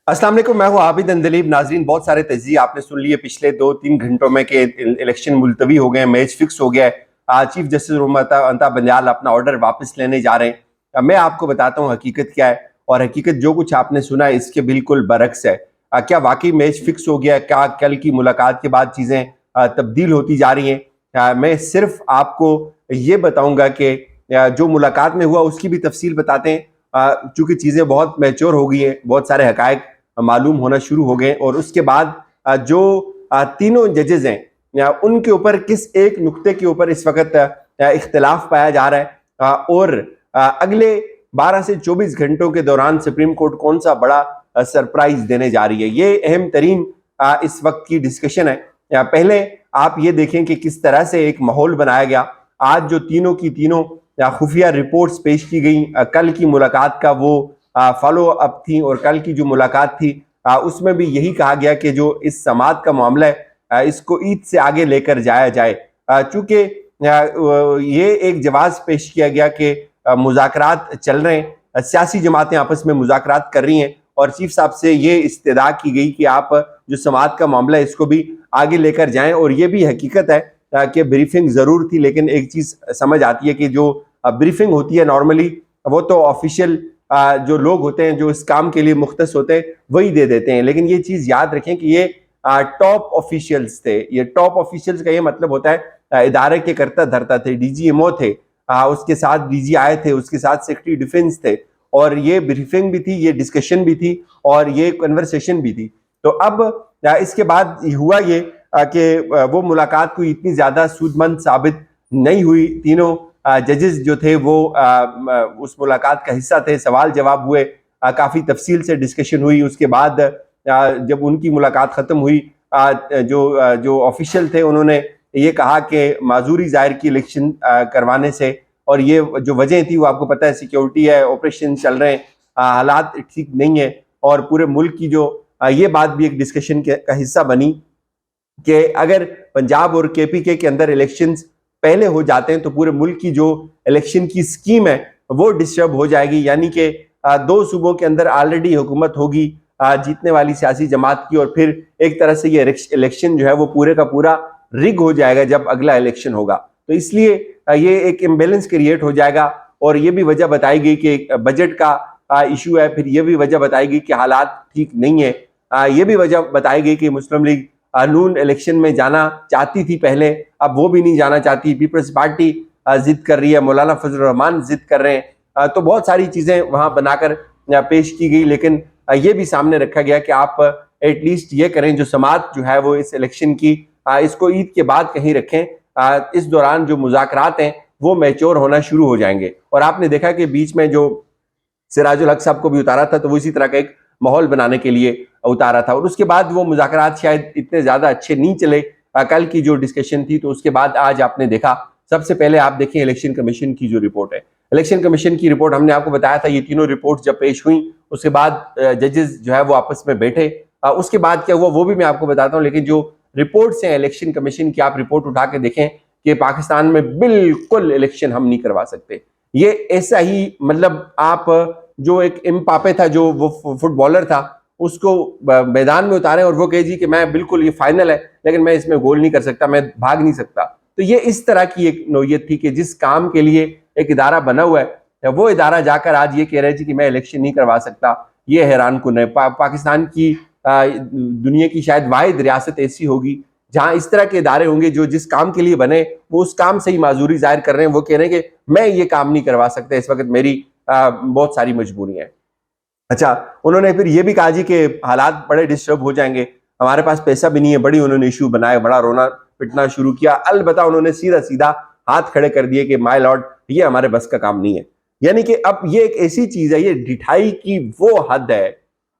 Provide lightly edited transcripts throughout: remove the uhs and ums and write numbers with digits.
अस्सलाम वालेकुम, मैं हूं आबिद अंदलीब। नाजरीन, बहुत सारे तजिए आपने सुन लिए पिछले 2-3 घंटों में कि इलेक्शन मुलतवी हो गए, मैच फिक्स हो गया है। चीफ जस्टिस अंता बंजाल अपना ऑर्डर वापस लेने जा रहे हैं। मैं आपको बताता हूं हकीकत क्या है, और हकीकत जो कुछ आपने सुना है इसके बिल्कुल बरक्स है। क्या वाकई मैच फिक्स हो गया है? क्या कल की मुलाकात के बाद चीज़ें तब्दील होती जा रही हैं? मैं सिर्फ आपको ये बताऊंगा कि जो मुलाकात में हुआ उसकी भी तफसील बताते हैं। चूंकि चीज़ें बहुत मैच्योर हो गई हैं, बहुत सारे हकायक मालूम होना शुरू हो गए, और उसके बाद जो तीनों जजेस हैं उनके ऊपर किस एक नुक्ते के ऊपर इस वक्त इख्तिलाफ पाया जा रहा है, और अगले 12 से 24 घंटों के दौरान सुप्रीम कोर्ट कौन सा बड़ा सरप्राइज देने जा रही है, ये अहम तरीन इस वक्त की डिस्कशन है। पहले आप ये देखें कि किस तरह से एक माहौल बनाया गया। आज जो तीनों की तीनों खुफिया रिपोर्ट्स पेश की गई, कल की मुलाकात का वो फॉलो अप थी, और कल की जो मुलाकात थी उसमें भी यही कहा गया कि जो इस समात का मामला है इसको ईद से आगे लेकर जाया जाए। चूंकि ये एक जवाब पेश किया गया कि मुज़ाकरात चल रहे हैं, सियासी जमातें आपस में मुज़ाकरात कर रही हैं, और चीफ साहब से ये इस्तदा की गई कि आप जो समात का मामला है इसको भी आगे लेकर जाएं। और ये भी हकीकत है कि ब्रीफिंग ज़रूर थी, लेकिन एक चीज़ समझ आती है कि जो ब्रीफिंग होती है नॉर्मली वो तो ऑफिशियल जो लोग होते हैं जो इस काम के लिए मुख्तस होते हैं वही दे देते हैं, लेकिन ये चीज़ याद रखें कि ये टॉप ऑफिशियल्स थे। ये टॉप ऑफिशियल्स का ये मतलब होता है इदारे के करता धरता थे। डीजीएमओ थे, उसके साथ डीजीआई थे, उसके साथ सेक्रेटरी डिफेंस थे, और ये ब्रीफिंग भी थी, ये डिस्कशन भी थी, और ये कन्वर्सेशन भी थी। तो अब इसके बाद हुआ ये कि वो मुलाकात कोई इतनी ज़्यादा सूदमंद साबित नहीं हुई। तीनों जजेस जो थे वो उस मुलाकात का हिस्सा थे, सवाल जवाब हुए, काफ़ी तफसील से डिस्कशन हुई। उसके बाद जब उनकी मुलाकात ख़त्म हुई, जो ऑफिशियल थे उन्होंने ये कहा कि माजूरी ज़ाहिर की इलेक्शन करवाने से, और ये जो वजह थी वो आपको पता है, सिक्योरिटी है, ऑपरेशन चल रहे हैं, हालात ठीक नहीं है, और पूरे मुल्क की जो ये बात भी एक डिस्कशन का हिस्सा बनी कि अगर पंजाब और केपीके के अंदर इलेक्शंस पहले हो जाते हैं तो पूरे मुल्क की जो इलेक्शन की स्कीम है वो डिस्टर्ब हो जाएगी। यानी कि दो सूबों के अंदर ऑलरेडी हुकूमत होगी जीतने वाली सियासी जमात की, और फिर एक तरह से ये इलेक्शन जो है वो पूरे का पूरा रिग हो जाएगा जब अगला इलेक्शन होगा। तो इसलिए ये एक इम्बेलेंस क्रिएट हो जाएगा। और ये भी वजह बताई गई कि बजट का इशू है, फिर ये भी वजह बताई गई कि हालात ठीक नहीं है। ये भी वजह बताई गई कि मुस्लिम लीग नून इलेक्शन में जाना चाहती थी पहले, अब वो भी नहीं जाना चाहती। पीपल्स पार्टी जिद कर रही है, मौलाना फजल रहमान जिद कर रहे हैं। तो बहुत सारी चीज़ें वहाँ बनाकर पेश की गई, लेकिन ये भी सामने रखा गया कि आप एटलीस्ट ये करें, जो समात जो है वो इस इलेक्शन की इसको ईद के बाद कहीं रखें। इस दौरान जो मुज़ाकरात हैं वो मैच्योर होना शुरू हो जाएंगे। और आपने देखा कि बीच में जो सिराजुल हक साहब को भी उतारा था तो वो इसी तरह का एक माहौल बनाने के लिए उतारा था, और उसके बाद वो मुज़ाकरात शायद इतने ज़्यादा अच्छे नहीं चले। कल की जो डिस्कशन थी, तो उसके बाद आज आपने देखा, सबसे पहले आप देखें इलेक्शन कमीशन की जो रिपोर्ट है। इलेक्शन कमीशन की रिपोर्ट हमने आपको बताया था, ये तीनों रिपोर्ट जब पेश हुई उसके बाद जजेस जो है वो आपस में बैठे। उसके बाद क्या हुआ वो भी मैं आपको बताता हूँ, लेकिन जो रिपोर्ट्स हैं इलेक्शन कमीशन की, आप रिपोर्ट उठा के देखें कि पाकिस्तान में बिल्कुल इलेक्शन हम नहीं करवा सकते। ये ऐसा ही, मतलब आप जो एक एम्बाप्पे था, जो वो फुटबॉलर था, उसको मैदान में उतारे और वो कहे जी कि मैं बिल्कुल ये फाइनल है लेकिन मैं इसमें गोल नहीं कर सकता, मैं भाग नहीं सकता। तो ये इस तरह की एक नौयत थी कि जिस काम के लिए एक इदारा बना हुआ है वो इदारा जाकर आज ये कह रहे थे कि मैं इलेक्शन नहीं करवा सकता। ये हैरान कुन है। पाकिस्तान की दुनिया की शायद वाहिद रियासत ऐसी होगी जहां इस तरह के इदारे होंगे जो जिस काम के लिए बने वो उस काम से ही माजूरी जाहिर कर रहे हैं। वो कह रहे हैं कि मैं ये काम नहीं करवा सकता, इस वक्त मेरी बहुत सारी मजबूरियां हैं। अच्छा, उन्होंने फिर ये भी कहा जी कि हालात बड़े डिस्टर्ब हो जाएंगे, हमारे पास पैसा भी नहीं है। बड़ी उन्होंने इशू बनाया, बड़ा रोना पिटना शुरू किया। अलबत्ता उन्होंने सीधा सीधा हाथ खड़े कर दिए कि माय लॉर्ड, ये हमारे बस का काम नहीं है। यानी कि अब ये एक ऐसी चीज है, ये ढिठाई की वो हद है।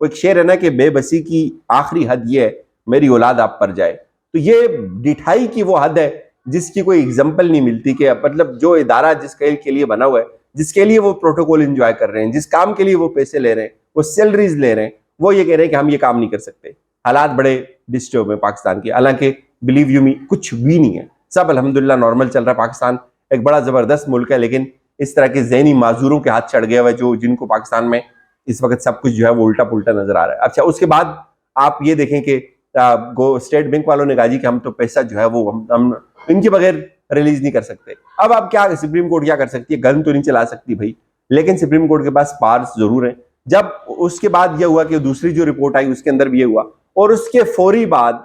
वो एक शेर है ना कि बेबसी की आखिरी हद ये है मेरी औलाद आप पर जाए। तो ये ढिठाई की वो हद है जिसकी कोई एग्जाम्पल नहीं मिलती। कि मतलब जो इदारा जिसके लिए बना हुआ है, जिसके लिए वो प्रोटोकॉल एंजॉय कर रहे हैं, जिस काम के लिए वो पैसे ले रहे हैं, वो सैलरीज ले रहे हैं, वो ये कह रहे हैं कि हम ये काम नहीं कर सकते। हालात बड़े डिस्टर्ब है पाकिस्तान के। हालांकि बिलीव यू मी कुछ भी नहीं है, सब अल्हम्दुलिल्लाह नॉर्मल चल रहा है। पाकिस्तान एक बड़ा जबरदस्त मुल्क है, लेकिन इस तरह के ज़हनी माजूरों के हाथ चढ़ गया हुआ है जो जिनको पाकिस्तान में इस वक्त सब कुछ जो है वो उल्टा पुल्टा नजर आ रहा है। अच्छा, उसके बाद आप ये देखें कि स्टेट बैंक वालों ने कहा जी कि हम तो पैसा जो है वो हम इनके बगैर रिलीज नहीं कर सकते। अब आप क्या, सुप्रीम कोर्ट क्या कर सकती है? गन तो नहीं चला सकती भाई, लेकिन सुप्रीम कोर्ट के पास पावर्स जरूर है। जब उसके बाद यह हुआ कि दूसरी जो रिपोर्ट आई उसके अंदर भी ये हुआ, और उसके फौरी बाद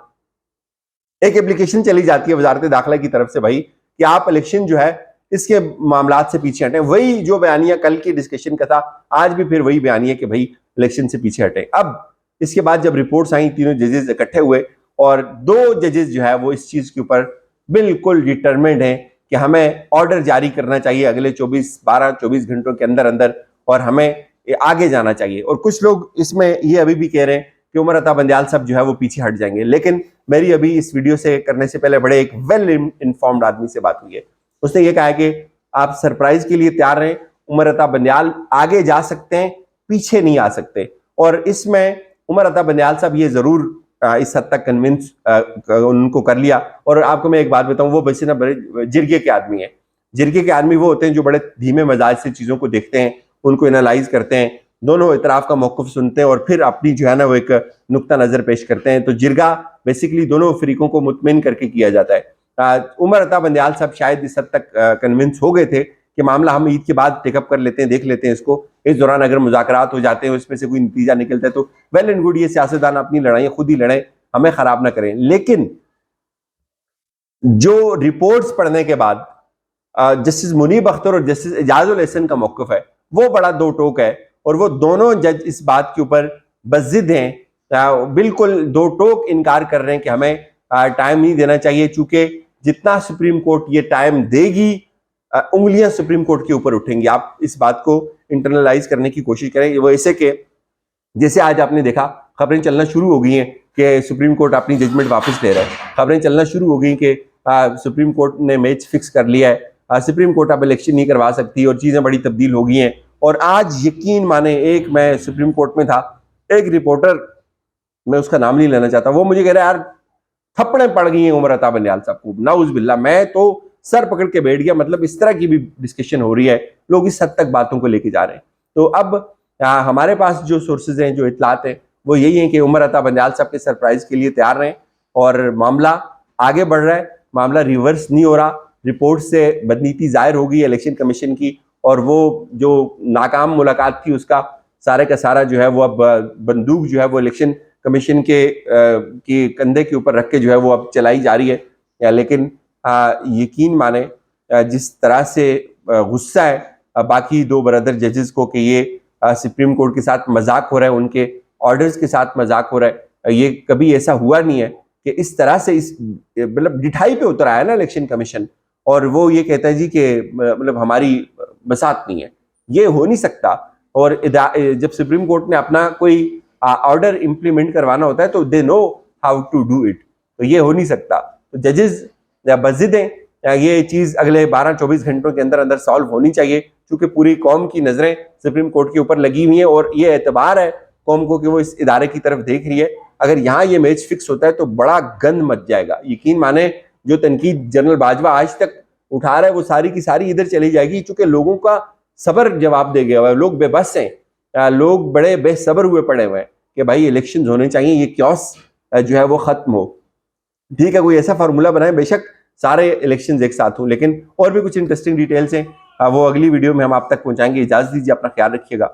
एक एप्लीकेशन चली जाती है वजारत दाखिला की तरफ से भाई कि आप इलेक्शन जो है इसके मामलात से पीछे हटें। वही जो बयानिया कल की डिस्कशन का था, आज भी फिर वही बयानिया कि भाई इलेक्शन से पीछे हटें। अब इसके बाद जब रिपोर्ट्स आई, तीनों जजेस इकट्ठे हुए और 2 जजेस जो है वो इस चीज के ऊपर बिल्कुल डिटरमिन्ड हैं कि हमें ऑर्डर जारी करना चाहिए अगले 12-24 घंटों के अंदर अंदर, और हमें आगे जाना चाहिए। और कुछ लोग इसमें ये अभी भी कह रहे हैं कि उमर अता बंदियाल साहब जो है वो पीछे हट जाएंगे। लेकिन मेरी अभी इस वीडियो से करने से पहले बड़े एक वेल इन्फॉर्म्ड आदमी से बात हुई है। उसने ये कहा है कि आप सरप्राइज के लिए तैयार रहें, उमर अता बंदियाल आगे जा सकते हैं, पीछे नहीं आ सकते। और इसमें उमर अता बंदियाल साहब ये जरूर इस हद तक कन्विंस उनको कर लिया। और आपको मैं एक बात बताऊं, वो वैसे ना बड़े जिरगे के आदमी है। जिरगे के आदमी वो होते हैं जो बड़े धीमे मिजाज से चीजों को देखते हैं, उनको एनालाइज करते हैं, दोनों इतराफ का मौकफ सुनते हैं और फिर अपनी जो है ना वो एक नुक्ता नजर पेश करते हैं। तो जिरगा बेसिकली दोनों फरीकों को मुतमिन करके किया जाता है। उमर अता बंदियाल साहब शायद इस हद तक कन्विंस हो गए थे कि मामला हम ईद के बाद टेकअप कर लेते हैं, देख लेते हैं इसको, इस दौरान अगर मुज़ाकरात हो जाते हैं उसमें से कोई नतीजा निकलता है तो वेल एंड गुड, ये सियासतदान अपनी लड़ाइयां खुद ही लड़ें, हमें खराब ना करें। लेकिन जो रिपोर्ट्स पढ़ने के बाद जस्टिस मुनीब अख्तर और जस्टिस एजाजुल एहसन का मौकफ है वो बड़ा दो टोक है, और वो दोनों जज इस बात के ऊपर बज़िद हैं, बिल्कुल दो टोक इनकार कर रहे हैं कि हमें टाइम नहीं देना चाहिए, चूंकि जितना सुप्रीम कोर्ट ये टाइम देगी उंगलियां सुप्रीम कोर्ट के ऊपर उठेंगी। आप इस बात को इंटरनलाइज करने की कोशिश करें। वो ऐसे कि जैसे आज आपने देखा खबरें चलना शुरू हो गई हैं कि सुप्रीम कोर्ट अपनी जजमेंट वापस ले रहा है, खबरें चलना शुरू हो गई कि सुप्रीम कोर्ट ने मैच फिक्स कर लिया है, सुप्रीम कोर्ट अब इलेक्शन नहीं करवा सकती और चीज़ें बड़ी तब्दील हो गई हैं। और आज यकीन माने, एक मैं सुप्रीम कोर्ट में था, एक रिपोर्टर, मैं उसका नाम नहीं लेना चाहता, वो मुझे कह रहा है यार थप्पड़ें पड़ गई हैं उमर अता बंदियाल साहब को, नाउज बिल्ला। मैं तो सर पकड़ के बैठ गया, मतलब इस तरह की भी डिस्कशन हो रही है, लोग इस हद तक बातों को लेके जा रहे हैं। तो अब हमारे पास जो सोर्सेज हैं, जो इतलात हैं, वो यही है कि उमर अता बंदियाल साहब के सरप्राइज के लिए तैयार रहें और मामला आगे बढ़ रहा है, मामला रिवर्स नहीं हो रहा। रिपोर्ट से बदनीति जाहिर हो गई है इलेक्शन कमीशन की, और वो जो नाकाम मुलाकात थी उसका सारे का सारा जो है वो अब बंदूक जो है वो इलेक्शन कमीशन के कंधे के ऊपर रख के जो है वो अब चलाई जा रही है। लेकिन यकीन माने जिस तरह से गुस्सा है बाकी 2 बरदर जजेस को कि ये सुप्रीम कोर्ट के साथ मजाक हो रहा है, उनके ऑर्डर्स के साथ मजाक हो रहा है, ये कभी ऐसा हुआ नहीं है कि इस तरह से इस मतलब डिठाई पे उतर आया ना इलेक्शन कमीशन, और वो ये कहता है जी कि मतलब हमारी बसात नहीं है, ये हो नहीं सकता। और जब सुप्रीम कोर्ट ने अपना कोई ऑर्डर इंप्लीमेंट करवाना होता है तो they know how to do it, तो ये हो नहीं सकता। तो जजेस बज़िद हैं, ये चीज अगले 12-24 घंटों के अंदर अंदर सॉल्व होनी चाहिए, क्योंकि पूरी कौम की नजरें सुप्रीम कोर्ट के ऊपर लगी हुई हैं और ये एतबार है कौम को कि वो इस इदारे की तरफ देख रही है। अगर यहाँ ये मैच फिक्स होता है तो बड़ा गंद मच जाएगा। यकीन माने, जो तनकीद जनरल बाजवा आज तक उठा रहा है वो सारी की सारी इधर चली जाएगी, चूंकि लोगों का सब्र जवाब दे गया हुआ है, लोग बेबस हैं, लोग बड़े बेसब्र हुए पड़े हुए हैं कि भाई इलेक्शन होने चाहिए, ये क्योस जो है वो खत्म हो। ठीक है, कोई ऐसा फार्मूला बनाए, बेशक सारे इलेक्शंस एक साथ हो, लेकिन और भी कुछ इंटरेस्टिंग डिटेल्स हैं वो अगली वीडियो में हम आप तक पहुंचाएंगे। इजाजत दीजिए, अपना ख्याल रखिएगा।